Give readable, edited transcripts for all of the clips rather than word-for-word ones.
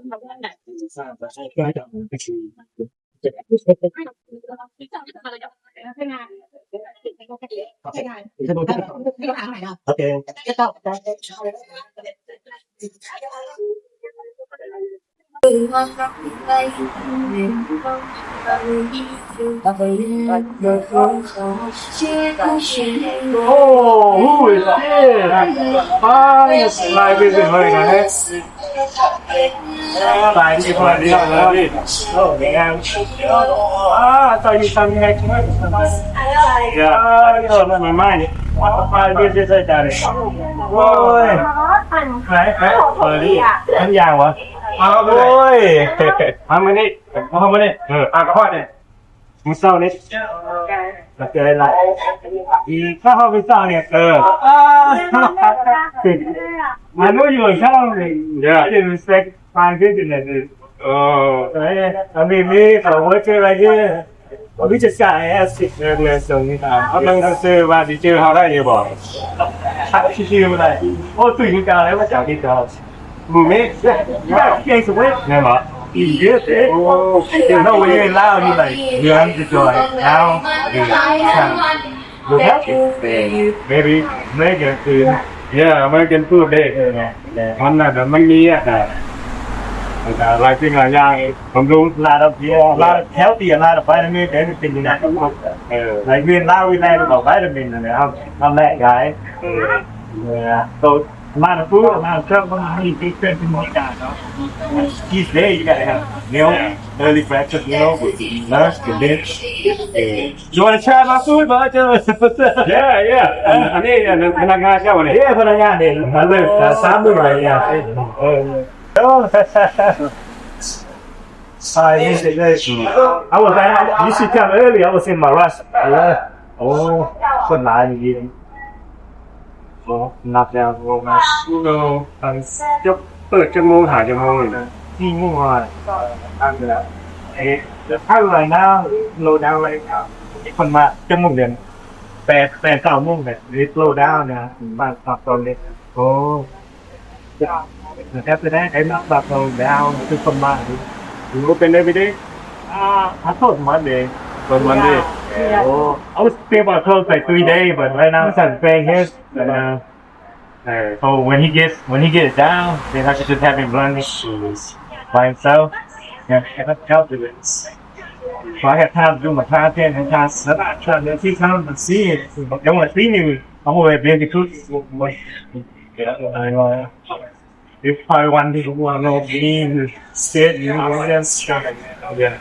Oh, who is there? Ah, yes, live is very nice. Live is very nice. Oh, man. Ah, I thought you told me next month. Yeah, you know, my mind. Live is very nice. Oh, right. อันยาววะโอ้ยเอามานี่เอามานี่อ่ะกระเพาะนี่มื้อเช้านี้แล้วเจออะไรอีข้าวมื้อเช้าเนี่ยI know you are coming. Yeah. I didn't expect fine business. Oh. I mean, me, I work right here. We just got asked earlier, so you know. กำลังจะซื้อว่าสิชื่อเฮาได้อยู่บ่ชื่อบ่ได้โอ้ตุ้ยคือกันแล้วว่าจากที่เขามูเมฆเก่งสุดเว้ยแม่นบ่อีเยอะเด้โอ้เดี๋ยวเราไปเล่นลาวนี่like you have to join now look at maybe American food yeah American food เด้มันน่ะมันมีอ่ะหลายสิ่งหลายอย่างผมรู้ลาดเพียลาดแถวตีลาดไปนั่นนี่แต่เป็นยังไงหลายเวียนลาวินัยบอกไว้จะเป็นนะครับทำแรกไงso amount of food, amount of trouble, many big friends in Monica, no? Each day you gotta have meal, early breakfast meal, lunch, and dinner. You wanna try my food, bud? Yeah. อันนี้พนักงานเจ้าเนี่ย Yeah, พนักงานเนี่ยมาเลย3 มื้อเลยอ่ะHi, I was you should come early. I was in my rush. Yeah. Oh, คนหลายจริงนับแล้วโรงงานจะเปิดจังโมงหาจังโมงนี่ง่วงอันแล้วถ้าไรนะโลดาวอะไรคนมาจังโมงเดือน8-9 โมงเนี่ยโลดาวนะบ้านตับตอนนี้โอ้แทบจะได้ไอ้นักตับโลดาวคือคนมาดูเป็นได้ไม่ได้พักโทษมันเลยone day. Oh, I was thinking about close like 3 days, but right now it's not paying his. So when he gets down, then I should just have him run by himself. Yeah, I have help with it. So I have time to do my content and try to see come and see it. They want to see me. I'm going to be able to cook. If I want to know me, sit, you know, just yeah.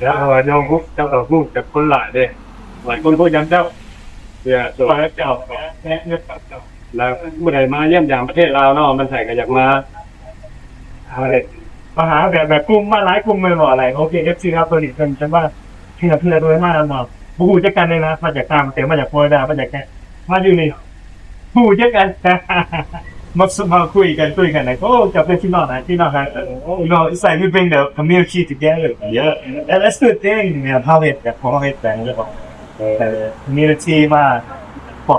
แล้วน้องกุ๊กเจ้าต่อกุ๊กจากคนหลายเด้หลายคนก็ยังเจ้าเนี่ยตัวเจ้าแม่เนี่ยแล้วเมื่อใดมาเยี่ยมยามประเทศลาวเนาะมันใส่ก็อยากมาอะไรมาหาแบบกลุ่มมาหลายกลุ่มเลยบ่อะไรโอเค FC ครับตัวนี้ฉันว่าเพื่อนด้วยมากเนาะผู้จัดการเลยนะมาจากตามเสียมาจากโฟลดามาจากแค่มาอยู่นี่ผู้จัดการมาคุยกันนะโอ้จะเป็นพี่น้องนะพี่น้องกันyou know it's like we bring the community together yeah and that's good thing เนี่ยhow it แบบของเฮ็ดแต่community มา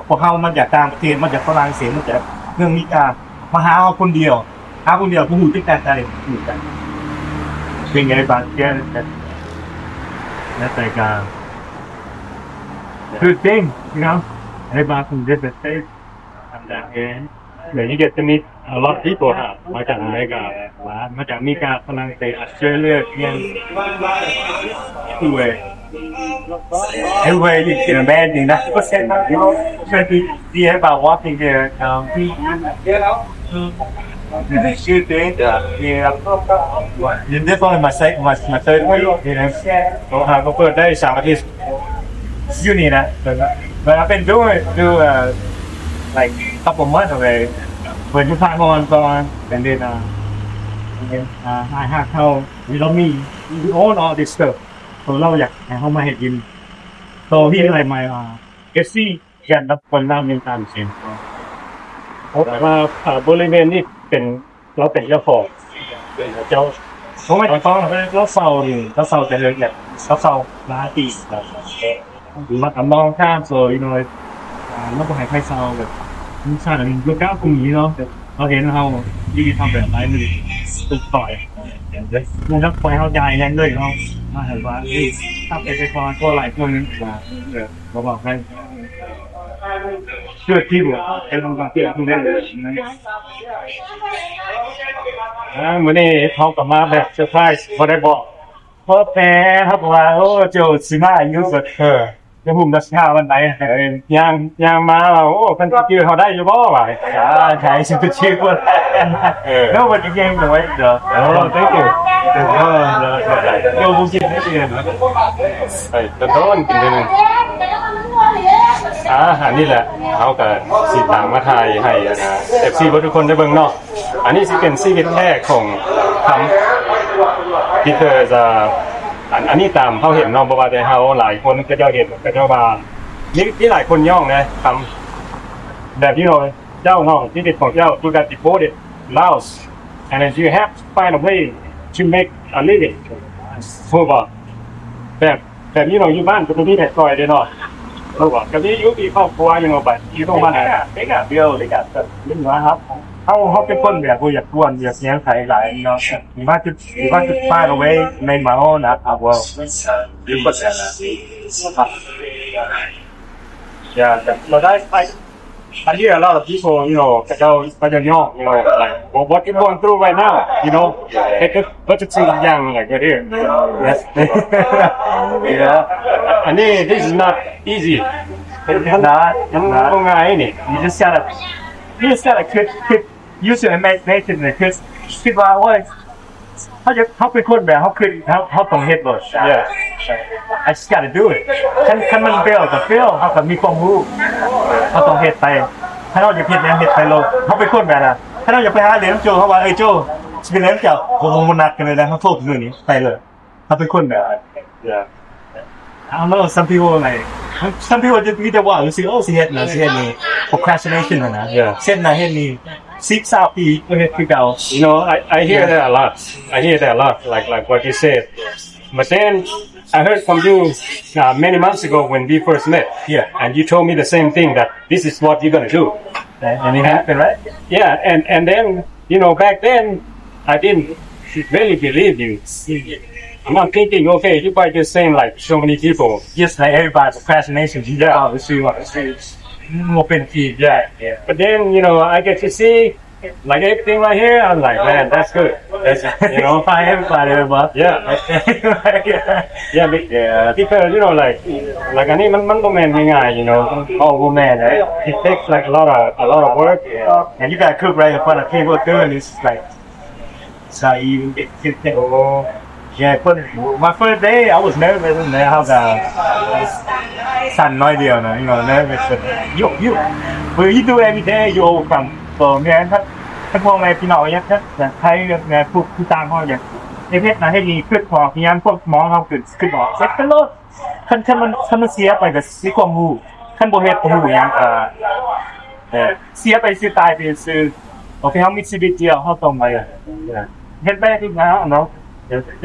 พวกเฮามาจากต่างประเทศมาจากฝรั่งเศสมาจากเมืองมิกามาหาเอาคนเดียวผู้ฮู้จักกันได้อยู่กันเป็นไงบ้างแกนั่นแต่ก็ good thing you know everybody from different states and that you get to meet a lot of people มาจากอเมริกามาจากอเมริกาฝรั่งเศสออสเตรเลียeverywhere you can imagine that's what you know especially about walking there the shoot thing yeah this only my third week you knowก็เปิดได้3 อาทิตย์อยู่นี่นะ but I've been doing like couple months already when you time on and then I have how you know me own all this stuff so เราอยากให้เขามาเห็นกิน so พี่อะไรมาFC กันรับคนน้ำเงินตามเสียงมาบริเวณนี้เป็นเราเป็นเจ้าของเจ้าเขาไม่ต้องเราเฝ้าแต่เรื่องแบบเราเฝ้าร้านตีมามองข้ามโซยหน่อยเราก็ให้ใครเฝ้าแบบชาติลูกค้ากลุ่มนี้เนาะเราเห็นเขาดีทำแบบไหนนี่ ตุกต่อยมันต้องคอยเฮาใหญ่แรงเลยเนาะมาเห็นว่าถ้าเป็นไปก่อนก็หลายคนบ่บอกให้เชื่อที่บ่ให้ลองฟังเสียงคุณได้เลยมื้อนี้เขาก็มาแบบเซอร์ไพรส์บ่ได้บอกเพราะแปครับว่าโอ้เจ้าสิมาอายุสุดจะหุ่มรัชกาลวันไหนย่างมาโอ้เพิ่นสิชื่อเฮาได้อยู่บ่ว่าใช่สิเป็นชื่อบ่แล้ววันนี้ยังน้อยเด้อthank you โยบุกินได้เดือนไอ้ตะโดนกินได้นึงอันนี้แหละเฮาก็สิตามมาถ่ายให้FC บ่ทุกคนได้เบิ่งเนาะอันนี้สิเป็นชีวิตแท้ของคำที่เธอจะอันนี้ตามเฮาเห็นเนาะบ่ว่าแต่เฮาหลายคนก็เจ้าเห็นก็เจ้าว่ามีหลายคนย่องนะคำแบบนี้เนาะเจ้าเนาะที่ติดของเจ้า you got devoted Laos and then you have to find a way to make a living ถูกป่ะแบบนี้เนาะอยู่บ้านก็มีแต่ซอยเด้เนาะถูกป่ะก็มีอยู่มีครอบครัวอยู่เนาะบัดอยู่ตรงบ้านเด็กเดียวเด็กก็เล่นนะครับเขาเป็นคนแบบผู้อยากกวนอยากเลี้ยงไก่หลายเนาะมีว่าจุดป้ายเอาไว้ในหมาโอนะครับว่ายืมปัจจัยนะครับอย่าเราได้ไปI hear a lot of people, Pajanyong, like, well, what you're going through right now, what's it seem young, like, right here? Yes. Yeah. And this is not easy. It's not. You just gotta use your imagination, because คิดว่าโอ้ยเขาเป็นคนแบบเขาต้องเฮ็ดบ่ Yeah. I just gotta do it. คันมันเฟลก็เฟลเขาก็มีความรู้เขาต้องเฮ็ดไปถ้าเราอยากเฮ็ดเฮ็ดไปโลดเขาเป็นคนแบบน่ะถ้าเราอยากไปหาเรียนโจเขาว่าโจสิไปเรียนเจ้าบ่นัดกันเลยนะเขาโทษมื้อนี้ไปเลยเขาเป็นคนแบบ Yeah. I don't know, some people just มีแต่ว่าสิสิเฮ็ดนี่ procrastination นะเช่นน่ะเฮ็ดนี่10 ปีก็เฮ็ดคือเก่า I hear that a lot like what you said. But then I heard from you many months ago when we first met. Yeah. And you told me the same thing that this is what you're going to do. And it happened, right? Yeah, and then, back then I didn't really believe you. I'm not thinking, okay, you by just saying like so many people, just like everybody's procrastination, open feed, yeah. But then, I get to see like everything right here, I'm like, man, that's good. That's, find everybody, but yeah. Yeah, because, like, อันนี้มันบ่แม่นง่ายๆ all woman, right? It takes like a lot of work, and you gotta cook right in front of people doing this, like, so you get Yeah, my first day I was nervous and then how the sun no idea, nervous. But you, when you do every day, you overcome. So, man, ถ้าพวกแม่พี่น้องเนี่ยใช้แม่ผู้ตามเขาอย่างในเพชรนะให้มีขึ้นพอพยายามพวกหมอเขาขึ้นหมอเซ็ตเป็นโลดคันมันเสียไปกับสิความรู้คันบ่เฮ็ดบ่รู้หยังเสียไปสิตายไปซื่อโอเคเฮามีชีวิตเดียวเฮาต้องไปเฮ็ดไปทุกอย่างเนาะ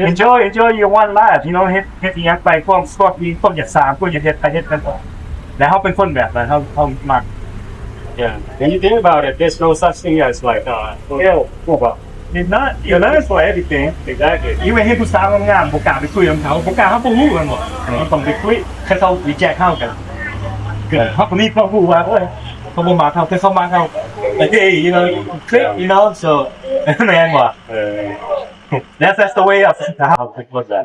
enjoy your one life เฮ็ดอีหยังไปความสปอร์ตมีความอยากสร้างความอยากเฮ็ดไปเฮ็ดกันต่อแล้วเฮาเป็นคนแบบนั้นเฮามักYeah, when you think about it, there's no such thing as like, it's not, you're not for everything. Exactly. Even ให้ผู้สาวงามๆบ่กล้าไปคุยกับเขาบ่กล้าเขาบ่ฮู้กันหมดมันต้องไปคุยแค่เขาวิจัยเข้ากันเกิดเขาคนนี้เขาฮู้ว่าโอ้ยเขาบ่มาเขาแต่เขามาเขา like hey, click, so man ว่ะthat's the way of how it was that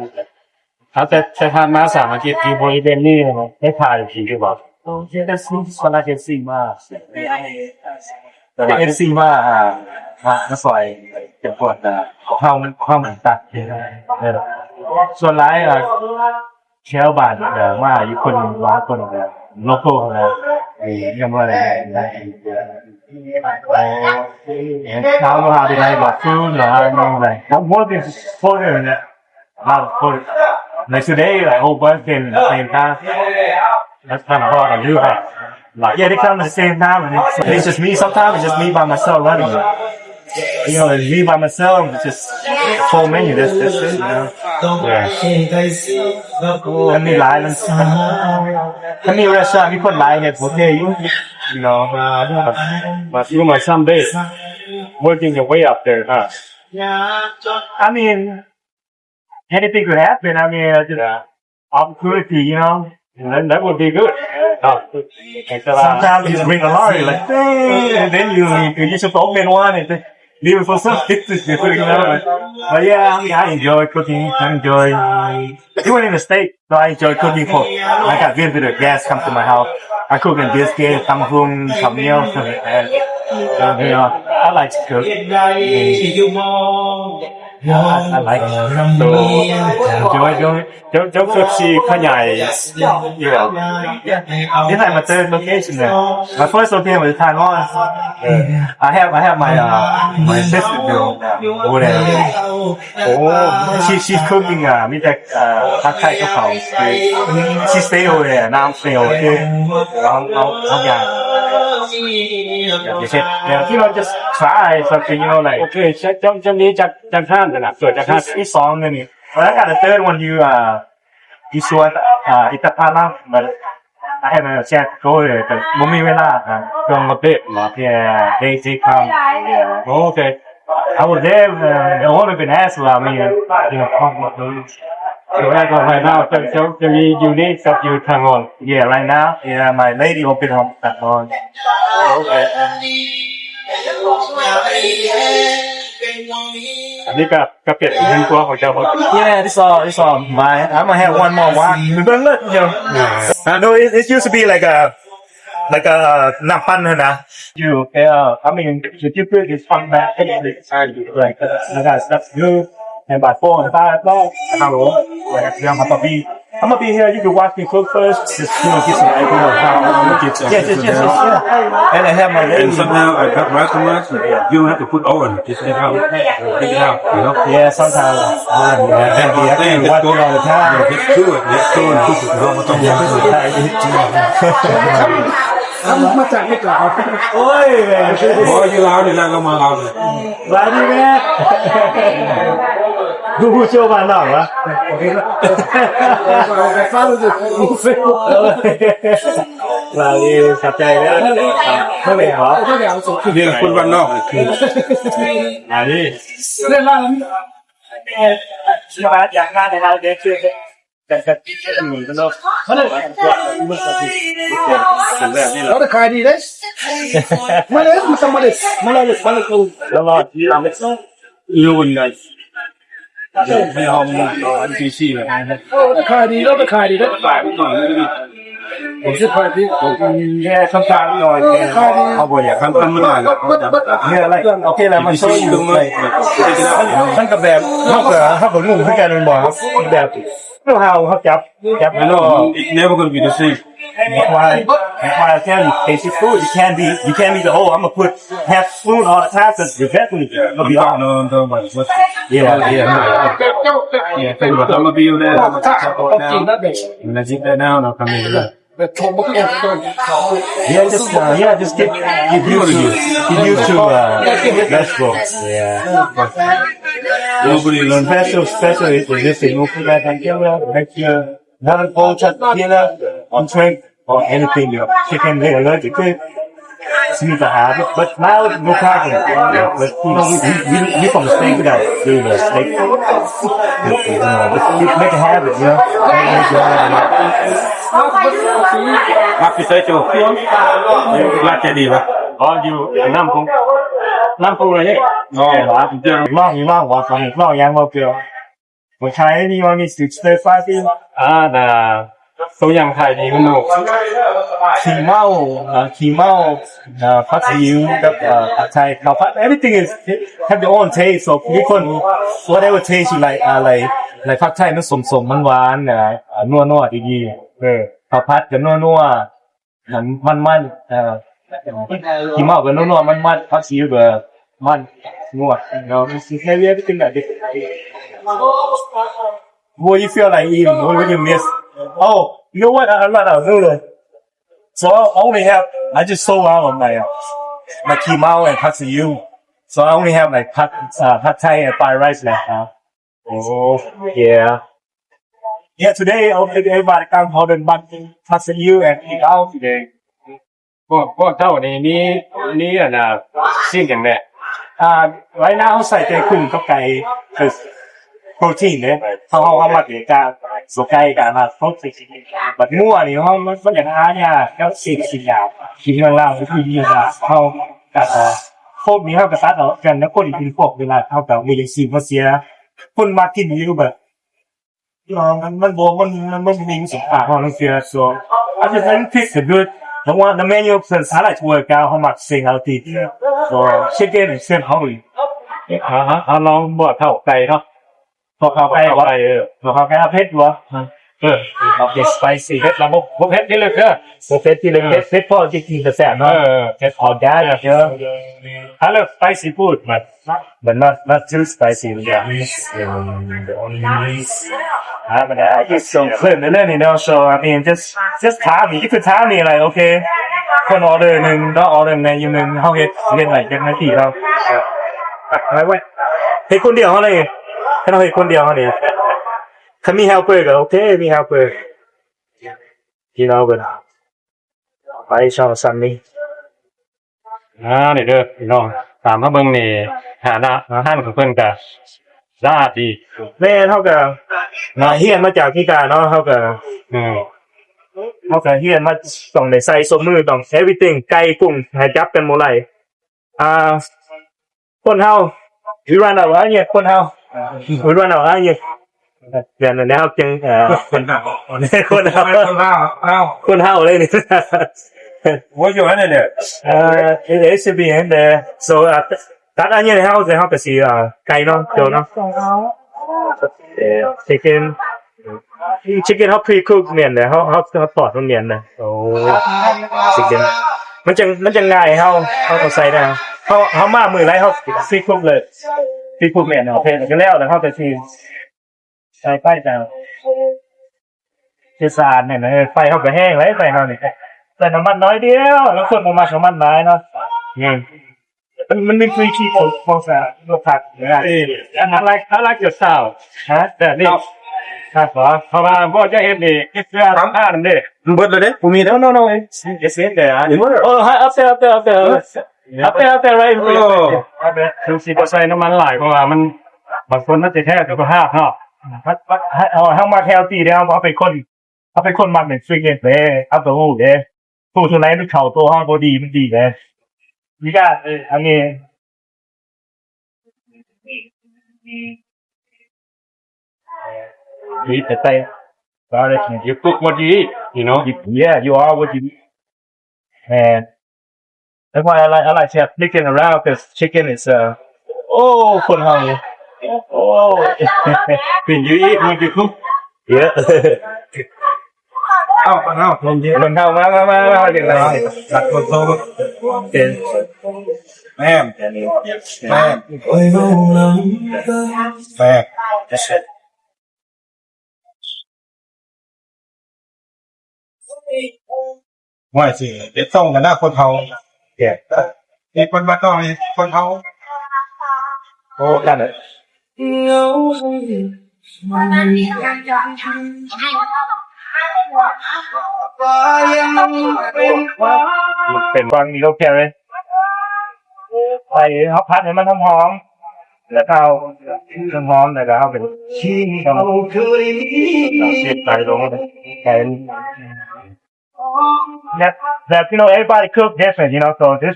แต่ทานมา3อาทิตย์ที่บริเวณนี้ให้ถ่ายจริงหรือเปล่าOkay, that's what I can see มากเอ็นซีมากน้ำฝอยเก็บปวดเข้ามันตัดส่วนร้ายเชลบานมาอยู่คนร้ายคนโลโก้ยังว่าอะไรเช้ามาเป็นไรบอกฟูนหรืออะไรผมว่าเป็นโฟนเนี่ยlike today like whole bunch in the same time that's kind of hard to do like they come at the same time and it's just me sometimes it's just me by myself running it's me by myself it's just full menu that's it yeah มันมีหลายมันมีรสชาติมีคนหลายเนี่ยโอเคbut you might some days working your way up there I mean, anything could happen. I mean, just opportunity, you know. That would be good. Sometimes you just bring a lorry, like, hey, and then you just open one and then leave it for something to do, you know. But yeah, I mean, I enjoy cooking. I enjoy, even in the States, so I enjoy cooking for, like I visit a guest come to my house. I cook in biscuits, tamhung, tamil, and, you know, I like to cook. I like it. So, Don't cook she ขยาย you know. This is my third location there. My first location was Taiwan. I have my sister over there. She's cooking มีแต่ผัดไทยกับเขา She stay over there. Now I'm stay over here. เอาอย่างyou know, just try something, you know, like. Okay, จำนี้จากท่านน่ะเกิดจากท่าน ที่2นี่ Well, I got the third one you saw Itapana, but I haven't a chance to go there, but บ่มีเวลา ช่วงมาเทศเหรอ Yeah, they come. Yeah. Okay. I was there, they only been asked about me, you know, talk about those. So right now จะมีอยู่นี่กับอยู่ทางออน Yeah, right now, yeah, my lady open up that one. Okay. อันนี้ก็เป็นอีกหนึ่งตัวของเจ้าพ่อ Yeah, this all mine. I'm gonna have one more walk. But look, you know. I know it used to be like a น้ำปั้นนะ You, I mean, the difference is fun back. Like, that's good. And by 4 and 5 o'clock, I'm gonna be here. You can watch me cook first. Just, you know, get some idea of how I'm gonna get some. Yeah. And I have my lady. And somehow I cut rice so much, you don't have to put oven. Just take it out, you know. Yeah, sometimes. Yeah, I can't watch it all the time. Just do it. Just go and cook it. Don'tมาจากไม่กล่าว โอ้ยแม่ Boy, you loud and notมา loud. ร้านนี้แม่ดูผู้โชว์บ้านนอกวะ ฟ้ารู้สึกรู้สึก ร้านนี้ขับใจแล้วไม่เป็นหรอ ก็เดี๋ยวสุด เรียกคนบ้านนอกคือ ร้านนี้ เรื่องล่าง ชื่อว่าอย่างงานในร้านเด็กชื่อแต่เหมือนกันเนาะ เขาเลย เป็นแบบนี้เหรอ เราได้ขายดีเลยมาเลยมาสมัครเลยมาเลยมาเลยกู แล้วรอที่เราไม่ต้องยูนเลยไม่เอาอันที่สี่เลย ขายดีเราได้ขายดีเลย ฝ่ายผู้หน่อย ผมจะขายดี แค่คำถามหน่อยเขาบอกอย่าง ทำมาหน่อยแล้ว เนี่ยอะไรโอเคแล้วมันช่วยอยู่เลยท่านกับแบบเขาผมงงให้กันมันบอกแบบเขาจับ I know it's never going to be the same. That's why I tell you, taste your food. You can't be the I'm gonna put half spoon all the time because you're definitely gonna be off. No, Yeah. Yeah, think about I'm gonna be there. จริงนะเด็ก Let's eat that now and I'll come in. แบบชมก็ต้อง Just get used to vegetables. Yeah. Nobody learned. Special is this thing. Open that and get out. Make sure none of dinner on drink or anything. Chicken, they allergic to it. Seems to have it, but now no problem. But you know, we from the States, we gotta do the steak. Just make a habit, you know. Happy Saito. Glad to be back. อ๋ออยู่น้ำปูอะไรเนี่ย No, I'm there. มากว่าของนอกยังบ่เกี่ยวบ่ใช้นี่ว่ามีสิสเตอร์ฟาติ้ง แต่ตัวอย่างไทยดีมันหนุก ขี้เมาผัดซีอิ๊วกับผัดไทยข้าวผัด everything is have their own taste so มีคน whatever taste you like อะไรผัดไทยมันสมๆหวานๆนัวๆดีๆข้าวผัดก็นัวๆมันขี้เมาก็นัวๆมันผัดซีอิ๊วก็มันนัว have everything that what you feel like eating what you miss oh you know what I'm not out noodle so I just sold out of my kimao and pad see ew so I only have like pad thai and fried rice left now oh yeah today everybody come hold and bun pad see ew and eat out today พวกเท่านี้นี่อ่ะนะสิ่งอย่างเนี้ย ไว้หน้าเฮาใส่ใจกุ้งกับไก่คือโปรตีนเด้เฮามักเด้กะสุไก่กะมาโปรตีนบัดมั่วนี่เฮามันอย่างอาเนี่ยก็สิยากินเรื่องราวคือเยอะเฮากะพวกนี้เฮาก็ตัดออกกันแล้วคนที่กินพวกเวลาเฮาก็มีสิบ่เสียคนมากินอยู่แบบมันบ่มันมีสุขภาพของเสียso I just think it's good the one the menu says I like to work out how much sing out the so chicken is same hungry ลองบ่เท่าไก่เนาะพอเข้าไปพอเขาแค่เผ็ดบ่โอเค spicy เผ็ดละบ่เผ็ดนี่เลยเผ็ดที่เลยเผ็ดพอจริงๆก็แซ่บเนาะเผ็ดพอได้เยอะ I love spicy food but not too spicy yeah but I get so clean and then you know so I mean just ถามyou could tell me like okay คนออเดอร์นึงต้องออเดอร์ในอยู่นึงเฮาเฮ็ดไหนเป็นนาทีเราไว้เฮ็ดคนเดียวเฮาเลยถ้าเราเฮ็ดคนเดียวเฮาเนี่ยถ้ามี helper ก็โอเคมี helper you know but ไปชอบซันนี่นี่เด้อพี่น้องตามมาเบิ่งนี่หาอาหารของเพิ่นก็สะอาดดี แม่เฮาก็เฮียนมาจากที่กาเนาะเฮาก็เฮาก็เฮียนมาต้องได้ใส่สมมือต้อง everything ไก่กุ้งให้จับกันหมดเลยคนเฮาwe run out เนี่ยคนเฮาwe run out เนี่ยเดี๋ยวนะครับจึงคนเฮาเลยนี่ What you want in there? It should be in there. So, ตัดอันนี้ให้เฮาก็สิไก่เนาะเดี๋ยวเนาะ chicken เฮา pre-cook เมียนเด้เฮาทอดมันเมียนเด้โอ้ chicken มันจะง่ายเฮาก็ใส่ได้เฮามามื้อไรเฮา pre-cook เลย pre-cook เมียนโอเคก็แล้วเฮาก็สิใส่ไฟจ้ะที่สะอาดเนี่ยไฟเฮาก็แห้งแล้วไฟเฮานี่ใส่น้ำมันน้อยเดียวแล้วคนบ่มักน้ำมันหลายเนาะมันมีfree key for that รสชาติI like your style แต่นี่ครับเพราะว่าบ่จะเฮ็ดนี่เฮ็ดเพื่อทำนั่นเด้ เบิดเลยเด้บ่มีแล้ว no it's in there up there right คือสิบ่ใส่น้ำมันหลายเพราะว่ามันบางคนมันจะแท้สุขภาพเนาะเฮามา healthy เด้เอาไปคนมักเป็น chicken เด้เอาตัวฮู้เด้ผู้ส่วนไหนมันเข้าตัวเฮาบ่ดีมันดีแหละนี่ก็อันนี้นี่แต่ garlic you cook what you eat you know yeah you are what you eat and that's why I like to flicking around because chicken isคนเฮาwhen you eat what you cook yeah เอาคนเฮามาเดี๋ยวตัดคนโตเป็นแม่ว่าสิเด็ดต้องกันหน้าคนเฮามีคนมาต่อยคนเฮาโอ้นั่นน่ะเป็นวังนี้เราแค่เลยไปเขาพัดให้มันหอมแล้วก็เอาหอมแล้วก็เอาเป็นชิ้นเอาเสียบไปลงแค่that you know everybody cook different you know so this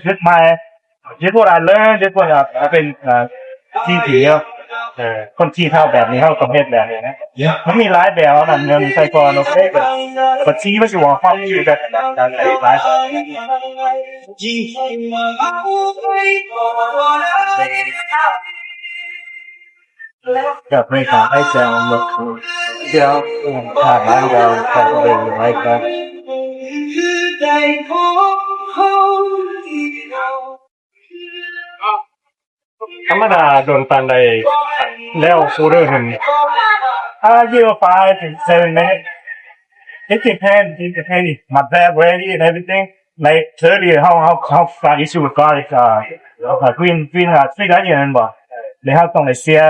what I learned this what I've been ที่เดียวคนที่เท่าแบบนี้เท่ากับเฮ็ดแบบนี้นะมันมีหลายแบบนั่นเงินใส่ก่อนโอเคบัดนี้มันสิว่าความอยู่แบบนั้นหลายกับไม่ขาดให้แซวมาคุยเดี๋ยวถ้าบ้านเราจะเป็นไรกันธรรมดาโดนปานใดแล้วฟูเดอร์เห็น5 to 7 minutes it depends my bag ready and everything like earlier how far issue with garlic green sweet onion บ่แล้วต้องได้เสีย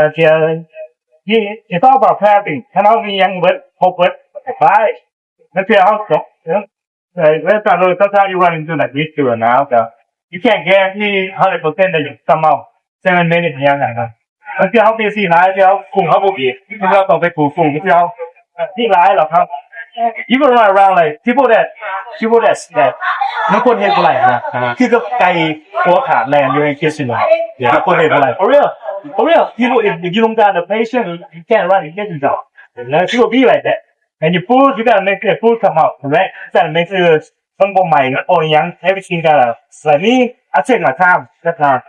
นี่it's all about prepping ถ้าเรามียังเบิดครบเบิดไปแล้วเพื่อเฮาจบแล้วตอนเราถ้า you run into like this now you can't guarantee 100% that you come out 7 minutes ยังไงครับมันคือเฮามี4หลายที่เฮาคุมเฮาบ่ดีที่เราต้องไปปลูกฝุ่งที่เฮาที่หลายหรอกครับ even around like people that มันควรเฮ็ดบ่ได้นะคือกับไก่หัวขาดแลนอยู่ในคิดสิล่ะมันควรเฮ็ดบ่ได้ for real if you don't got the patience you can't run it get job and it will be like that and you gotta make the food come out correct that makes it ต้องบ่ใหม่or ยัง everything gotta like me I take my time that time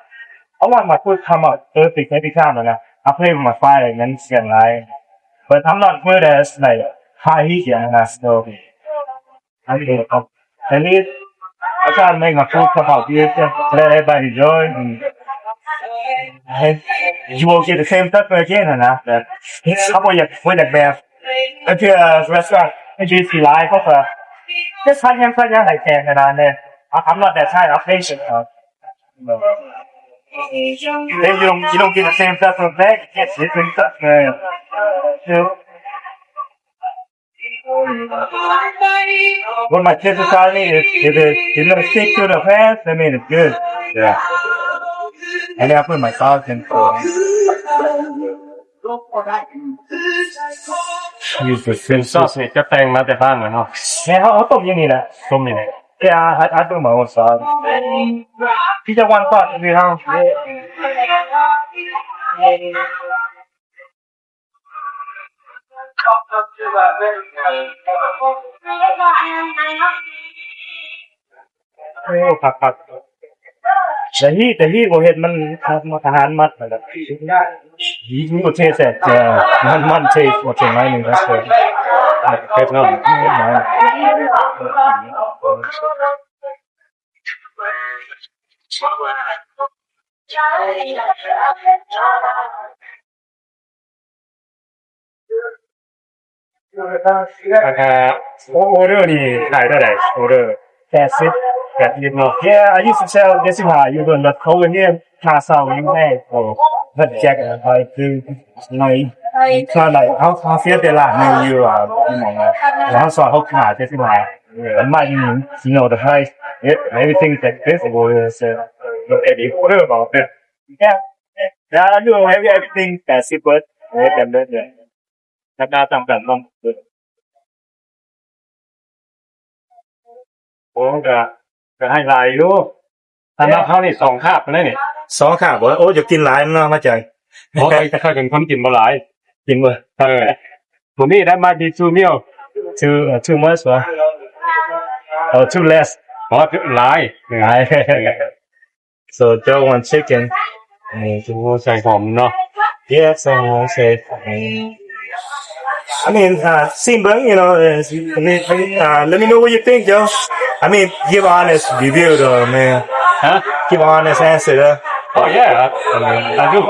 I want my food come out perfect every timeนะI play with my fire and then it's getting right but I'm not good as like high heat so I mean at least I try to make my food come out good let everybody enjoy and you will get the same stuff again นะthat เขาบ่อยากแบบคือ restaurant ไม่ใช่สิหลายเพราะว่าjust พันยังหลายแพงขนาดนั้น I'm not that kind of patient then you don't get the same stuff from back you get different stuff what my kids are telling me is if it's gonna stick to the pants I mean it's good and then I put my sauce in for use the same sauce นี่จะแต่งมาแต่บ้านเหรอเนาะ แม่เขาต้มอย่างนี้แหละ ต้มนี่แหละ Yeah, I do my own sauce. Pizza one pot if you have. Oh, pak. Dahi bo het man ahan matแบบนี่ก็เทเสร็จมันเทบ่ถึงไหนนึงนะเทเนาะโอเดอร์นี่ขายได้โอเดอร์80เนาะ Yeah, I used to sell this in you doing the cold here ค่าเช่ายังได้โอ้เฮ็ดแจ็คไปคือหน่อยค่าไหนเขาเสียแต่ละนึงอยู่อ่ะแล้วสอนเขาขายได้สิมามันมาอยู่you know the price everything is accessible so any order about it yeah I do everything 80เบิดเต็มเลยราคาต่ำกันต้องโอ้ก็ให้หลายอยู่สำหรับเฮานี่2คาบนั่นนี่2คาบบ่โอ้จะกินหลายเนาะมาใจโอ้แต่ค่อยเป็นคนกินบ่หลายกินบ่ผมนี่ได้มาดี2 meal too much วะtoo less อ๋อหลาย so just one chicken ใส่หอมเนาะ yes so say I mean, Simbang, you know, let me know what you think, Joe. I mean, give honest review, though, man. Huh? Give honest answer, though. Oh, yeah. I do.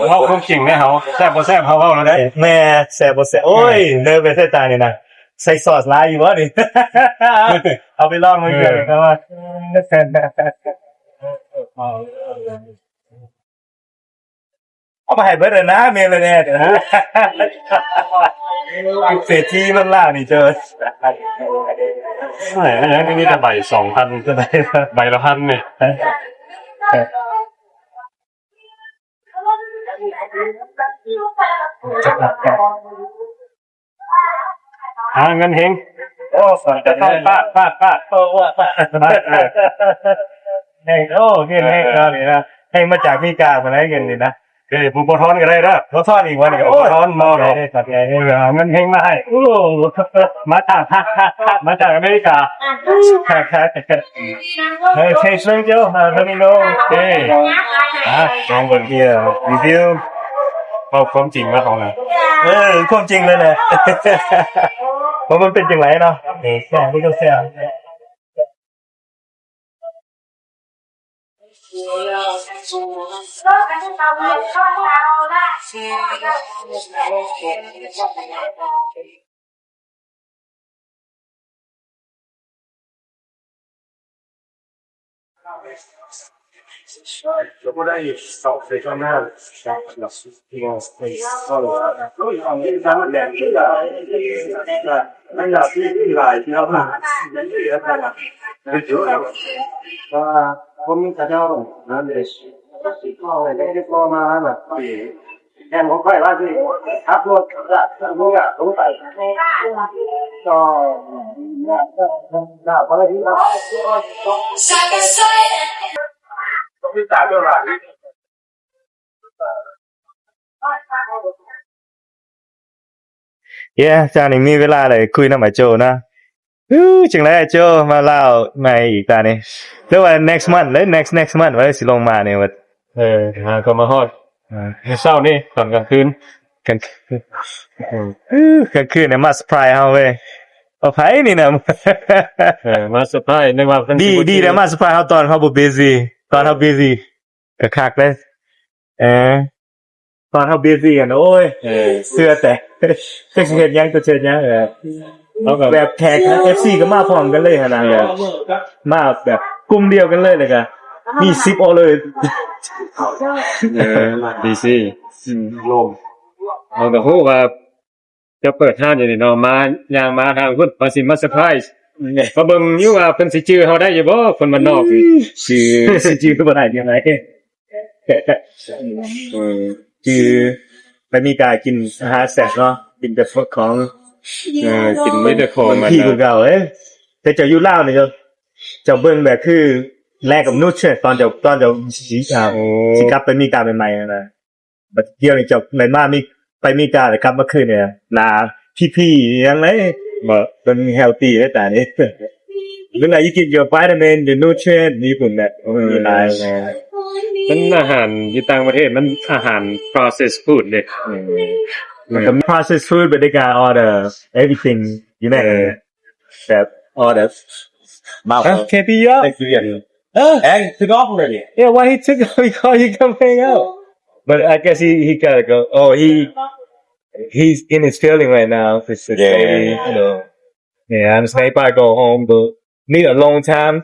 เฮาคงจริงแม่เฮาแซ่บบ่แซ่บเฮาเว้าแล้วได้แม่แซ่บบ่แซ่บโอ้ยเลิกไปใส่ตานี่นะใส่ซอสหลายอยู่บ่นี่ เอาไปลองมันเกิดครับว่าเอามาให้เบิดเลยนะเมลเลยแน่เด้อเศรษฐีมันล่านี่เจออันนี้มีแต่ใบ 2,000 จะได้ใบละ 1,000 นี่เงินเฮงโอ้จะต้องปาดโอ้ว่าปาดเฮงโอ้เฮงนี่นะเฮงมาจากมีกาบ่ได้เงินนี่นะผู้บ่ทอนก็ได้เด้อบ่ทอนอีกว่านี่โอ้ทอนมาได้ครับไงเงินเฮงมาให้โอ้มาจากอเมริกาครับเฮ้ย taste like yo let me know okay ลองเบิ่งhere review เอาความจริงมาของน่ะความจริงเลยแหละเพราะมันเป็นจังไดเนาะนี่แซ่บนี่ก็แซ่บแล้วก็ได้สอบเสร็จแล้วนะที่ว่าไปก็เอาที่ทำแหล่งที่ไม่อยากที่หลายที่เรามาเยอะๆนะเยอะๆว่าผมจะเจ้านั่นเอง ได้พอมาแบบแทนผมไปว่าสิขับรถก็ต้องไปก็ได้พอได้ครับต้องมีตาด้วยล่ะ จานี่มีเวลาเลยคุยนำไอ้โจนะจังได๋ไอ้โจมาเล่าใหม่อีกตานี่หรือว่า next month เลย next month ว่าสิลงมานี่ว่าก็มาฮอดเช้านี่ตอนกลางคืน กันคืนนี่มาเซอร์ไพรส์เฮาเว้ยเอาไผนี่นะ มาเซอร์ไพรส์นึกว่าเพิ่นดีแล้วมาเซอร์ไพรส์เฮาตอนเฮาบ่ busy ตอนเฮา busy ก็คักเลยตอนเฮา busy กันโอ้ยเสื้อแตกจักสิเฮ็ดหยังตัวเฮ็ดหยังเอาก็แบบแขก FC ก็มาพร้อมกันเลยหั่นน่ะมาแบบกลุ่มเดียวกันเลยก็มี10เอาเลย ดีสิลมเอาก็ฮู้ว่าจะเปิดห้านอยู่นี่เนาะมาย่างมาทางพุ่นว่าสิมาเซอร์ไพรส์ก็เบิ่งอยู่ว่าเพิ่นสิจื้อเฮาได้อยู่บ่คนบ้านนอกนี่ชื่อคือบ่ได้ยังไงคือไปมีการกินอาหารแซ่บเนาะกินแต่พวกของกินไม่ได้ของมันที่เก่าแต่เจ้าอยู่ลาวนี่เจ้าเบิ่งแบบคือแลกกับนุชตอนเจ้าสิกลับไปมีการใหม่ๆนะบัดเดี๋ยวนี้เจ้ามีไปมีการกลับมาคืนเนี่ยหน้าพี่ๆยังไงบ่เป็นเฮลตี้ได้แต่นี้เวลาyou get your vitamin the nutrient นี่พุ่นน่ะมีหลายมันอาหารอยู่ต่างประเทศมันอาหาร processed food เด้มันก็ processed food but they got all the everything you know that all the mouth KP up and took off already yeah why he took off because he coming out but I guess he gotta go he's in his feeling right now for baby you know yeah I'm saying if I go home but need a long time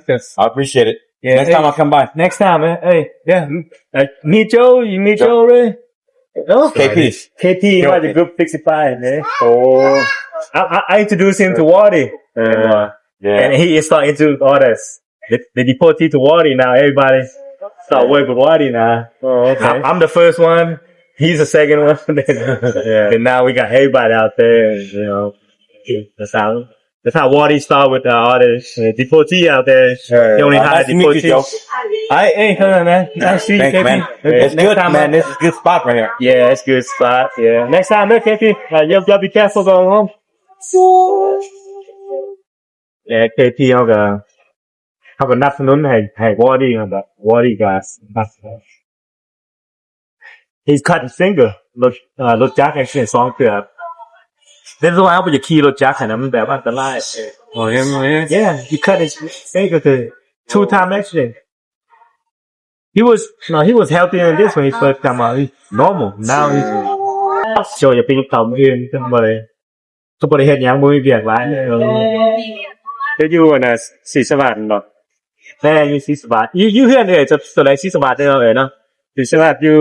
I appreciate it next time I'll come by next time hey yeah meet Joe you meet Joe already KP was the group 65 oh I introduced him to Wadi and he is starting to orders the deportee to Wadi now everybody start work with Wadi now I'm the first one he's the second one and now we got everybody out there you know that's how Wadi start with the artists deportee out there he only hired deportee hey man nice to meet you KP it's good man this is a good spot right here yeah it's a good spot yeah next time KP you'll be careful going home yeah KP เฮาก็นับสนุนให้ Wadi แบบ Wadi ก็he's cut his finger รถจักร accident 2เทื่อThis is why เอาไปจะขี่รถจักรให้นะมันแบบอันตรายyeah he cut his finger to 2-time accident he was healthier than this when he first come out he's normal now he's so อย่าไปยุบเขาอื่นก็บ่ได้เฮ็ดหยังบ่มีเวียกหลายจะอยู่น่ะศรีสวัสดิ์บ่แม่อยู่ศรีสวัสดิ์อยู่เฮือนจะตัวไหนศรีสวัสดิ์เนาะศรีสวัสดิ์อยู่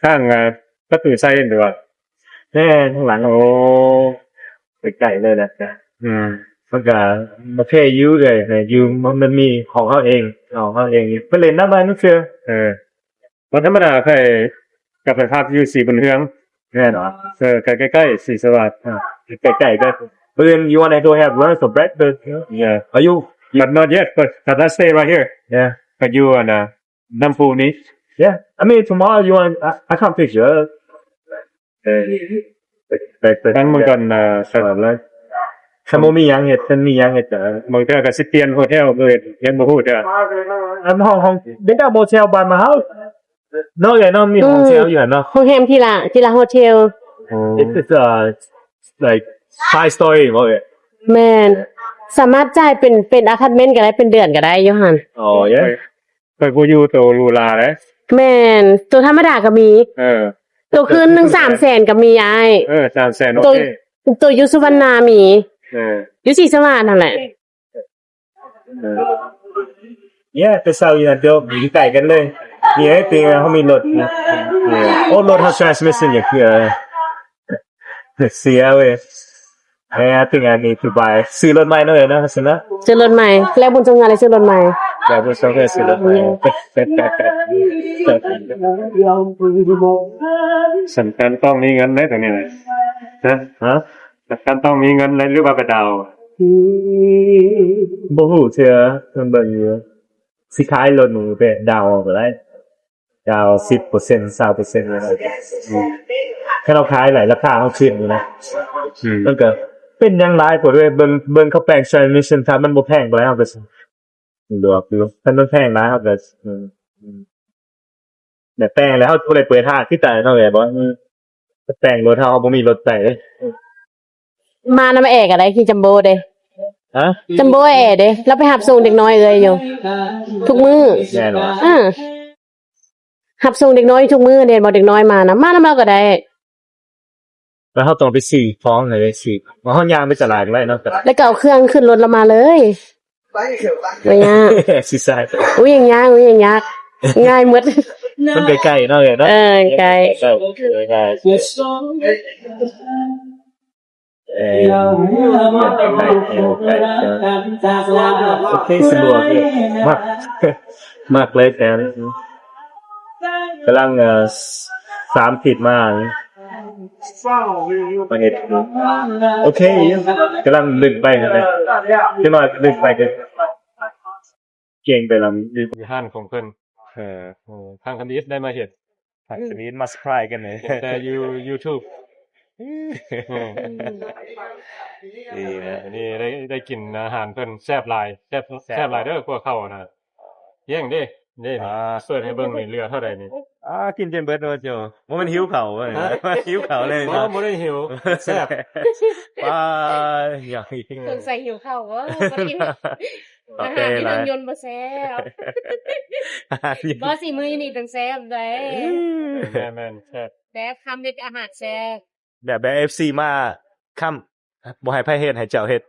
ข้างประตูไซเอนหรือว่าแม่ข้างหลังโอ้ใกล้ๆเลยนะมันก็มาเพย์อยู่เลยอยู่มันมีของเขาเองไปเล่นน้ำบ้านนู่นเชื่อวันธรรมดาเคยกลับไปพักอยู่ศรีบุญเฮืองแน่นอนใกล้ๆศรีสวัสดิ์ใกล้ๆก็ But then you want to go have lunch or breakfast yeah are you but not yet but I stay right here yeah but you on Nampu ni yeah I mean tomorrow you want I can't pick you up ตั้งมันก่อนสลับเลยถ้ามียังเฮ็ดมียังเฮ็ดบางเทื่อก็สิเปลี่ยนโฮเทลเลยยังบ่ฮู้เด้ออันห้องเด็กโฮเทลบ้านมาเฮาเนาะอย่าเนาะมีโฮเทลอยู่เนาะโรงแรมที่ละโฮเทล It's like 5 story บ่แม่นสามารถจ่ายเป็นอพาร์ตเมนต์ก็ได้เป็นเดือนก็ได้อยู่หั่นอ๋อเย้เคยบ่อยู่โตหรูหราเด้แม่นตัวธรรมดาก็มีตัวคืนนึง 300,000 ก็มีอ้าย300,000โอเคตัวอยู่สุวรรณามีอยู่ศรีสวัสดิ์นั่นแหละแต่เซาอยู่เดี๋ยวอยู่ใกล้กันเลยมีไอ้ติเฮามีรถนะโอ้รถเฮา transmission อย่างคือเสียเว้ยI think I need to buy ซื้อรถใหม่หน่อยนะซั่นนะซื้อรถใหม่แล้วบุญจงงานเลยซื้อรถใหม่ แบบผู้ชมเป็นศิลปินสำคัญต้องมีเงินได้ตรงนี้เลยฮะสำคัญต้องมีเงินเลยหรือว่าไปดาวบ่ฮู้เชื่อเพิ่นเบิ่งอยู่สิขายรถหนูไปดาวก็ได้ดาว 10% 20%อะไรถ้าเราขายหลายราคาเฮาขึ้นอยู่นะมันก็เป็นอย่างหลายพวกด้วยเบิ่งเขาแปลง transmission ถ้ามันบ่แพงบ่แล้วก็ดอกอยู่ถ้ามันแพงหลายเฮาก็แต่แปลงแล้วเฮาบ่ได้เปิดห้างคือแต่เนาะแหละบ่แต่งรถเฮาบ่มีรถแต่เด้ มานำแอกอะไรที่จัมโบ้เด้ ฮะ จัมโบ้แอเด้แล้วไปหับส่งเด็กน้อยเลยอยู่ทุกมื้อ แน่นอน หับส่งเด็กน้อยทุกมื้อเด้บ่เด็กน้อยมานะมานํเราก็ได้ แล้วเฮาต้องไปซื้อของให้ไปซื้อว่าเฮาย่างไปตลาดไว้เนาะก็ แล้วก็เอาเครื่องขึ้นรถเรามาเลยบ่ยาก สิใส่ อุ้ยยังยากง่ายหมด มันใกล้ๆเนาะเนาะ ไกล ใกล้โอเคสะดวกเลยมากเลยแต่กำลัง3ผิดมาเฮ็ดโอเคกำลังลึกไปนะจังน้อยลึกไปก็เก่งไปแล้วมีห้านของเพิ่นทางคันดิสได้มาเฮ็ดทางคันดิสมาสไครกันเลยแต่YouTube ดีนะนี่ได้กินอาหารเพิ่นแซ่บหลายแซ่บหลายเด้อพวกเขานะเยี่ยงเด้นี่เปิดให้เบิ่งนี่เรือเท่าใดนี่กินจนเบิดว่าโจบ่มันหิวข้าวเว้ยหิวข้าวเลยนะบ่ได้หิวแซ่บว้าอยากกิน สงสัยหิวข้าวบ่กินอาหารที่ต้องยนต์บ่แซ่บบ่สิมื้อนี้ต้องแซ่บได้แม่นแซ่บ แต่คำเฮ็ดอาหารแซ่บ แบบ FC มาค้ำบ่ให้ไผเฮ็ดให้เจ้าเฮ็ด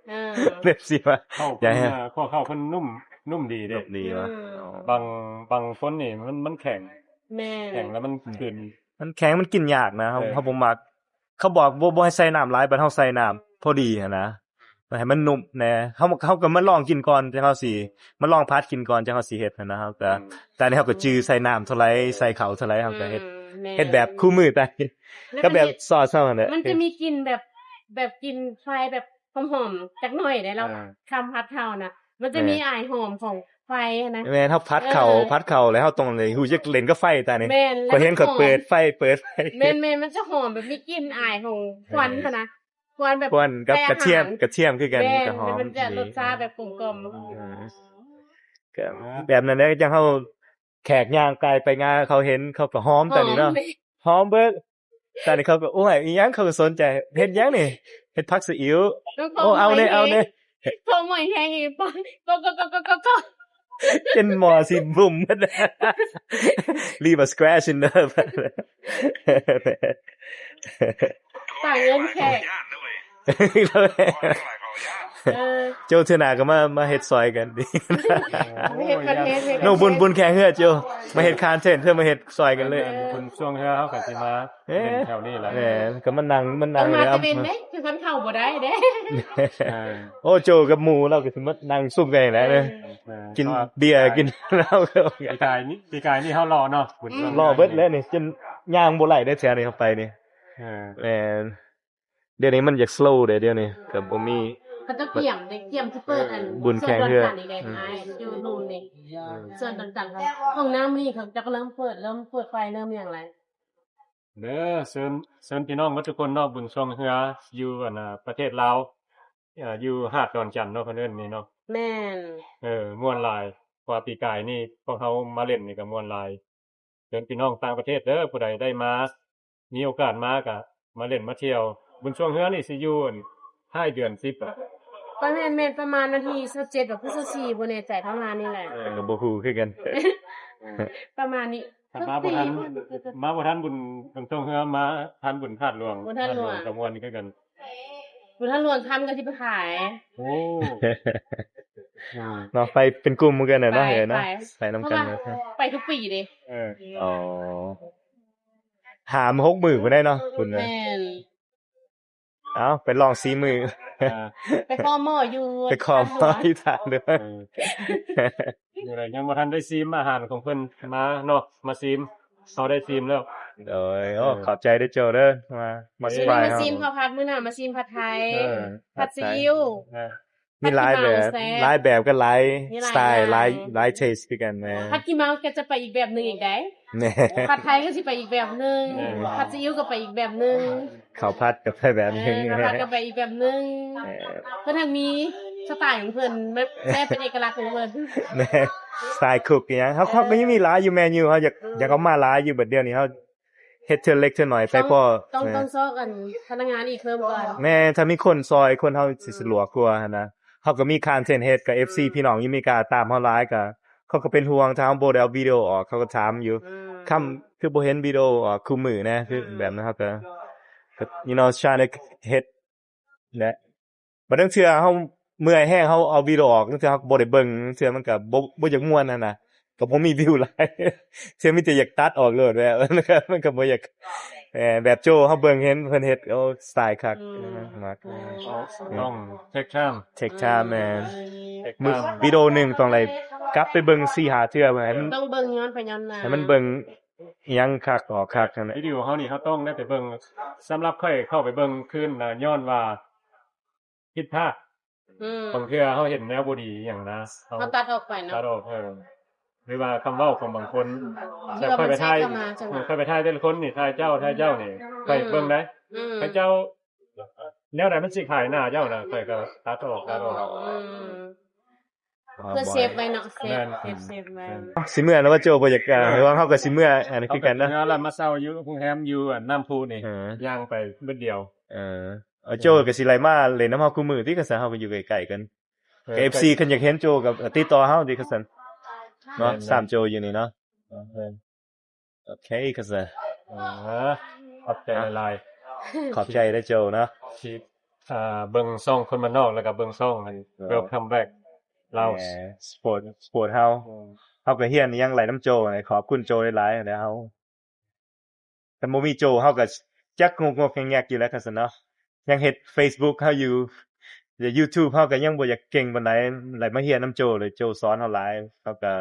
FC มาอย่าให้ ข้าวเพิ่นนุ่มดีเด้ ดีวะ บางฝนนี่มันแข็ง แม่ แข็งแล้วมันขึ้น มันแข็งมันกินยากนะเฮาบ่มักเขาบอกบ่ให้ใส่น้ำหลายบัดเฮาใส่น้ำพอดีหันนะให้มันนุ่มแหน่เฮาก็มาลองกินก่อนจังเฮาสิมาลองพัดกินก่อนจังเฮาสิเฮ็ดหันนะเฮาก็แต่นี่เฮาก็จื้อใส่น้ำเท่าไหร่ใส่ข้าวเท่าไหร่เฮาก็เฮ็ดแบบคู่มือแต่ก็แบบซอสเท่านั้นแหละ มันจะมีกลิ่นแบบกลิ่นไฟแบบหอมๆจักหน่อยได้เราคำพัดเท่าน่ะมันจะมีอายหอมของไฟนะ แม่นเฮาพัดเข่าแล้วเฮาต้องเลยฮู้จักเล่นกับไฟตานี่ แม่น ก็เห็นเขาเปิดไฟ แม่นมันจะหอมแบบมีกลิ่นอายของควันค่ะนะควันแบบ ควันกับกระเทียมคือกัน แม่น ก็หอม มันจะรสชาติแบบกลม ก็แบบนั้นแหละจังเฮาแขกย่างไกลไปงานเขาเห็นเขาก็หอม ๆ ตานี่เนาะหอมเบิดตานี่เขาก็โอ้ยอีหยังเขาก็สนใจเฮ็ดหยังนี่เฮ็ดผักซีอิ๊วโอ้เอาเด้พอหมอยแห้งอีกปก็ เป็นหมอสิบุ่มหมด leave a scratch in the ต่างเงินแขกโจเทื่อหน้าก็มาเฮ็ดซอยกันดิ เฮ็ดประเทศ โนบุญแข่งเฮือโจมาเฮ็ดคานเทนเพื่อมาเฮ็ดซอยกันเลย คุณช่วงเช้าเขาก็สิมาเป็นแถวนี้แหละ แหมก็มันนั่ง มา เลย จะเป็นเด้คือคนเข้าบ่ได้เด้ โอ้โจกับหมู่เราก็สิมานั่งซุ่มกันนี่แหละเด้อกินเบียร์กินเหล้าก็ ปีกายนี่เฮารอเนาะบุญช่วง รอเบิดแล้วนี่จนย่างบ่ไหลได้แท้นี่เข้าไปนี่แหมเดี๋ยวนี้มันอยาก slow เดี๋ยวนี้ก็บ่มี เขาจะเกี่ยมที่เปิดอัน บุญแข่งเรือ ส่วนต่างๆนี่ได้ท้ายอยู่นู่นนี่ส่วนต่างๆครับห้องน้ำนี่เขาจะเริ่มเปิดไฟเริ่มอย่างไร เด้อเชิญพี่น้องทุกคนเนาะบุญช่วงเฮืออยู่ประเทศลาวอยู่หาดดอนจันทน์เนาะเพิ่นเอิ้นนี่เนาะ แม่น ม่วนหลายกว่าปีกายนี่พวกเฮามาเล่นนี่ก็ม่วนหลายเชิญพี่น้องต่างประเทศเด้อผู้ใดได้มามีโอกาสมาก็มาเล่นมาเที่ยวบุญช่วงเฮือนี่สิอยู่ท้ายเดือน10อ่ะ ประมาณประมาณวันที่27แบบพฤศจิกายนบ่แน่ใจเท่านั้นนี่แหละ ก็บ่ฮู้คือกัน ประมาณนี้ ถ้ามาบ่ทันบุญช่วงเฮือมาทันบุญธาตุหลวง บุญธาตุหลวง ก็ม่วนคือกัน บุญท่านหลวงทำก็สิไปขาย โอ้ เนาะไปเป็นกลุ่มเหมือนกันน่ะเนาะ ไป เห็นนะ ไป ไปนำกันนะ ไปทุกปีเด้ อ๋อหาม6มื้อบ่ได้เนาะคุณนะ แม่น เอ้าไปลอง4มื้อ ไปขอหม้ออยู่ ไปขอมาที่ทางเด้อ อยู่ไหนยังบ่ทันได้ซิมอาหารของเพิ่นมาเนาะมาซิมเขาได้ซิมแล้ว โอ้ยโอ้ขอบใจด้วยโจเด้อมาส มื้อ ปาย นี้มา ครับ ซิมข้าวผัดมื้อหน้ามาซิมผัดไทย เออ ผัดซีอิ๊ว มีหลายแบบ แซ่บ หลายแบบก็หลาย มีหลาย สไตล์ อย่าง หลายเทสคือกันแม่ ผัดขี้เมาก็จะไปอีกแบบหนึงอีกได้ แน่ ผัดไทยก็สิไปอีกแบบหนึงผัดซีอิ๊วก็ไปอีกแบบหนึง ข้าวผัดกับไปแบบนึง ข้าวผัดก็ไปอีกแบบหนึงเพิ่นทั้งมีสไตล์ของเพิ่นแบบแซ่บเป็นเอกลักษณ์ของเพิ่น แน่สไตล์คุกอหยังเขาก็ยังมีหลายอยู่แมนูเขาอยากเอามาหลายอยู่บัดเดียวนี้เขาเฮ็ดเทื่อเล็กเทื่อน้อยไปพอ ต้องซอกกันพนักงานอีกเพิ่มก่อน แม่ถ้ามีคนซอยคนเฮาสิสะดวกกว่าหั่นนะเขาก็มีคอนเทนต์เฮ็ดกับ FC พี่น้องอยู่อเมริกาตามเฮาหลายก็เขาก็เป็นห่วงถ้าเฮาบ่ได้เอาวิดีโอออกเขาก็ถามอยู่คำคือบ่เห็นวิดีโอออกคู่มือนะคือแบบนั้นครับก็ you know trying to เฮ็ดและบัดนั้นเทื่อเฮาเมื่อยแฮงเฮาเอาวิดีโอออกเทื่อเฮาบ่ได้เบิ่งเทื่อมันก็บ่อยากม่วนนั่นน่ะก็บ่มีวิวหลายเทื่อมีแต่อยากตัดออกเลยแบบมันก็บ่อยากแบบโจเฮาเบิ่งเห็นเพิ่นเฮ็ดโอ้สไตล์คักมาก ต้องเช็คชาม take time man มึกวิดีโอหนึงต้องอะไรกลับไปเบิ่ง4-5เทื่อให้มัน ต้องเบิ่งย้อนไปย้อนมา ให้มันเบิ่งอิหยังคักออกคักนั่นแหละ วิดีโอเฮานี่เฮาต้องได้ไปเบิ่งสำหรับค่อยเข้าไปเบิ่งคืนน่ะย้อนว่าผิดพลาด บางเทื่อเฮาเห็นแนวบ่ดีหยังนะเฮา เอาตัดออกไปเนาะ ตัดออกหรือว่าคำเว้าของบางคน ที่ แต่ ว่า ค่อยไปถ่าย มันแทรกเข้ามาใช่ไหม ค่อยไปถ่ายแต่ละคนนี่ถ่ายเจ้านี่ค่อยเบิ่งได้ อืม พระเจ้าแนวใดมันสิขายหน้าเจ้าน่ะค่อยก็ตัดออก อืมเพื่อเซฟไว้เนาะเซฟไว้ สิเมื่อนะว่าโจบ่อยากหรือว่าเฮาก็สิเมื่ออันนี้คือกันนะ เอาละมาเซาอยู่โรงแรมอยู่น้ำพุนี่ ย่างไปเบิดเดียว เอาโจก็สิไล่มาเล่นน้ำเฮาคู่มือที่ก็ซะเฮาก็อยู่ใกล้ๆกัน FC คันอยากเห็นโจกับติดต่อเฮาดิคือซั่นเนาะสามโจอยู่นี่เนาะโอเคคือซะ ขอบใจหลาย ขอบใจได้โจเนาะ ๆที่เบิ่งซ่องคนบ้านนอกแล้วก็เบิ่งซ่องอัน Welcome back เรา สปอร์ตเฮาก็เฮียนอิหยังไหลน้ำโจให้ขอบคุณโจหลายๆแล้วเฮาแต่บ่มีโจเฮาก็จักงกๆแงกๆอยู่แล้วคั่นซั่นเนาะยังเฮ็ด Facebook เฮาอยู่แต่ YouTube เฮาก็ยังบ่อยากเก่งปานใดไหลมาเฮียนน้ำโจเลยโจสอนเฮาหลายเฮาก็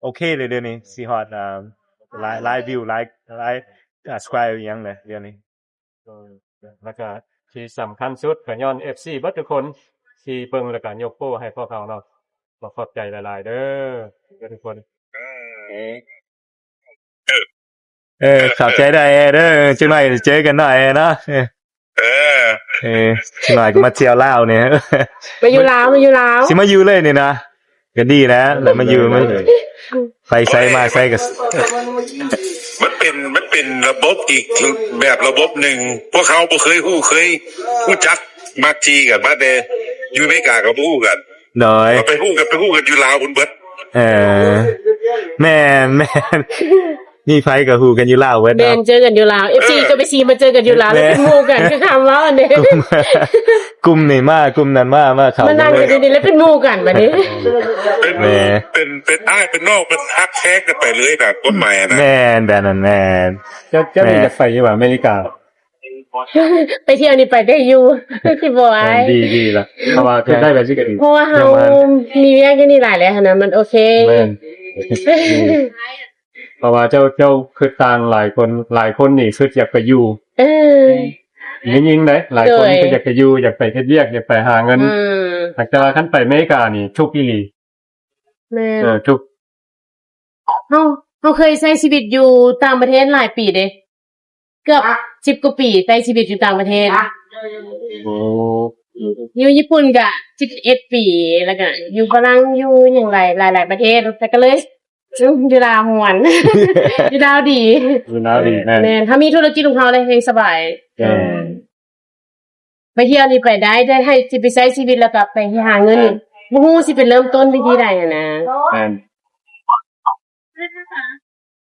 โอเคเลยเดี๋ยวนี้สิฮอดหลายวิวหลายsubscribe อิหยังเลยเดี๋ยวนี้ แล้วก็ที่สำคัญสุดก็ย้อน FC เบิดทุกคนที่เบิ่งแล้วก็ยกโป้ให้พวกเขาเนาะขอบใจหลายๆเด้อทุกคน ขอบใจได้เด้อจังหน่อยเจอกันหน่อยเนาะจังหน่อยก็มาเที่ยวลาวเนี่ย มาอยู่ลาว สิมาอยู่เลยนี่นะก็ดีนะแล้วมาอยู่มันไปไสมาไสก็ มันเป็นระบบอีกแบบระบบหนึ่งพวกเขาบ่เคยฮู้จักมักจีกันมาแต่อยู่อเมริกาก็บ่ฮู้กัน น้อย ไปฮู้กันอยู่ลาวพุ่นเบิด แม่นนี่ไผก็ฮู้กันอยู่ลาวเว้ย แมนเจอกันอยู่ลาว FC ก็ไปซีมาเจอกันอยู่ลาวแล้วเป็นหมู่กันคือคำว่าอันนี้ กลุ่มนี่มากลุ่มนั้นมาเข้า มานั่งอยู่นี่แล้วเป็นหมู่กันบัดนี้ เป็นอ้ายเป็นนอกเป็นฮักแท้กันไปเลยน่ะต้นไม้น่ะ แม่นแบบนั้นแม่น จะมีจะไปอยู่ว่าอเมริกา ไปเที่ยวนี่ไปได้อยู่สิบ่ไอ้ ดีละเพราะว่าจะได้แบบสิก็ดี เพราะว่าเฮามีเวียงกันนี่หลายแล้วหั้นนะมันโอเค แม่นเพราะว่าเจ้าคือต่างหลายคนนี่คืออยากไปอยู่ เออ ยิงๆเด้หลายคนก็อยากไปอยู่อยากไปเฮ็ดเวียกอยากไปหาเงิน แต่ว่าคันไปอเมริกานี่ทุกอีหลี แม่น ทุก เฮาเคยใช้ชีวิตอยู่ต่างประเทศหลายปีเด้เกือบ10กว่าปีใช้ชีวิตอยู่ต่างประเทศ โอ้ อยู่ญี่ปุ่นก็11ปีแล้วก็อยู่ฝรั่งอยู่หยังหลายประเทศแต่ก็เลยอยู่ลาวม่วน อยู่ลาวดี ดูน่าดีแม่ แม่นถ้ามีธุรกิจของเฮาเลยเฮงสบายไปเที่ยวนี่ไปได้ให้สิไปใช้ชีวิตแล้วก็ไปหาเงินบ่ฮู้สิไปเริ่มต้นวิธีใดอะนะ แม่น